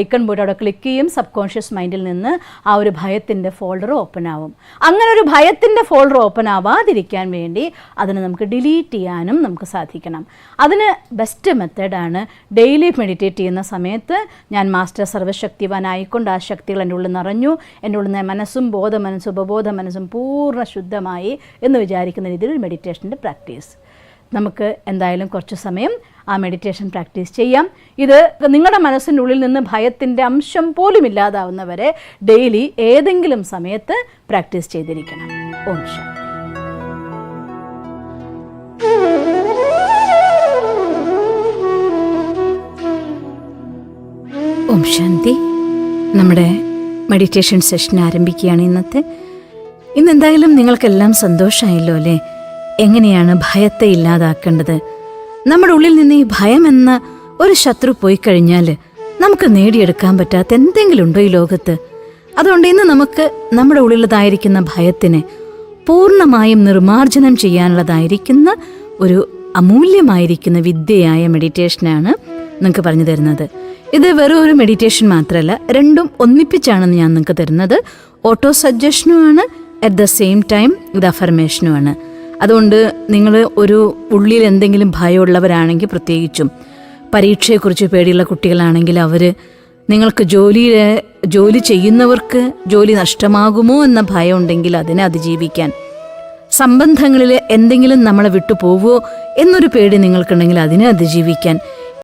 Icon പോയിട്ട് അവിടെ click ചെയ്യും. സബ് കോൺഷ്യസ് മൈൻഡിൽ നിന്ന് ആ ഒരു ഭയത്തിൻ്റെ ഫോൾഡർ ഓപ്പൺ ആവും. അങ്ങനെ ഒരു ഭയത്തിൻ്റെ ഫോൾഡർ ഓപ്പൺ ആവാതിരിക്കാൻ വേണ്ടി അതിനെ നമുക്ക് ഡിലീറ്റ് ചെയ്യാനും നമുക്ക് സാധിക്കണം. അതിന് ബെസ്റ്റ് മെത്തേഡാണ് ഡെയിലി മെഡിറ്റേറ്റ് ചെയ്യുന്ന സമയത്ത് ഞാൻ മാസ്റ്റർ സർവ്വശക്തിവാനായിക്കൊണ്ട് ആ ശക്തികൾ എൻ്റെ ഉള്ളിൽ നിറഞ്ഞു, എൻ്റെ ഉള്ളിൽ നിന്ന് മനസ്സും ബോധമനസ്സും ഉപബോധ മനസ്സും പൂർണ്ണ ശുദ്ധമായി എന്ന് വിചാരിക്കുന്ന രീതിയിൽ മെഡിറ്റേഷൻ്റെ പ്രാക്ടീസ്. നമുക്ക് എന്തായാലും കുറച്ച് സമയം ആ മെഡിറ്റേഷൻ പ്രാക്ടീസ് ചെയ്യാം. ഇത് നിങ്ങളുടെ മനസ്സിൻ്റെ ഉള്ളിൽ നിന്ന് ഭയത്തിൻ്റെ അംശം പോലും ഇല്ലാതാവുന്നവരെ ഡെയിലി ഏതെങ്കിലും സമയത്ത് പ്രാക്ടീസ് ചെയ്തിരിക്കണം. ഓം ശാന്തി. ഓം ശാന്തി. നമ്മുടെ മെഡിറ്റേഷൻ സെഷൻ ആരംഭിക്കുകയാണ് ഇന്ന് എന്തായാലും നിങ്ങൾക്കെല്ലാം സന്തോഷമായല്ലോ അല്ലേ? എങ്ങനെയാണ് ഭയത്തെ ഇല്ലാതാക്കേണ്ടത്? നമ്മുടെ ഉള്ളിൽ നിന്ന് ഈ ഭയം എന്ന ഒരു ശത്രു പോയി കഴിഞ്ഞാൽ നമുക്ക് നേടിയെടുക്കാൻ പറ്റാത്ത എന്തെങ്കിലും ഉണ്ടോ ഈ ലോകത്ത്? അതുകൊണ്ട് ഇന്ന് നമുക്ക് നമ്മുടെ ഉള്ളിലതായിരിക്കുന്ന ഭയത്തിനെ പൂർണ്ണമായും നിർമ്മാർജ്ജനം ചെയ്യാനുള്ളതായിരിക്കുന്ന ഒരു അമൂല്യമായിരിക്കുന്ന വിദ്യയായ മെഡിറ്റേഷനാണ് നിങ്ങൾക്ക് പറഞ്ഞു തരുന്നത്. ഇത് വെറും ഒരു മെഡിറ്റേഷൻ മാത്രമല്ല, രണ്ടും ഒന്നിപ്പിച്ചാണെന്ന് ഞാൻ നിങ്ങൾക്ക് തരുന്നത്. ഓട്ടോ സജഷനുമാണ്, അറ്റ് ദ സെയിം ടൈം ഇത് അഫർമേഷനുമാണ്. അതുകൊണ്ട് നിങ്ങൾ ഒരു ഉള്ളിൽ എന്തെങ്കിലും ഭയമുള്ളവരാണെങ്കിൽ, പ്രത്യേകിച്ചും പരീക്ഷയെക്കുറിച്ച് പേടിയുള്ള കുട്ടികളാണെങ്കിൽ, നിങ്ങൾക്ക് ജോലി ചെയ്യുന്നവർക്ക് ജോലി നഷ്ടമാകുമോ എന്ന ഭയം ഉണ്ടെങ്കിൽ അതിനെ അതിജീവിക്കാൻ, സംബന്ധങ്ങളിൽ എന്തെങ്കിലും നമ്മളെ വിട്ടു പോവുമോ എന്നൊരു പേടി നിങ്ങൾക്കുണ്ടെങ്കിൽ അതിനെ അതിജീവിക്കാൻ,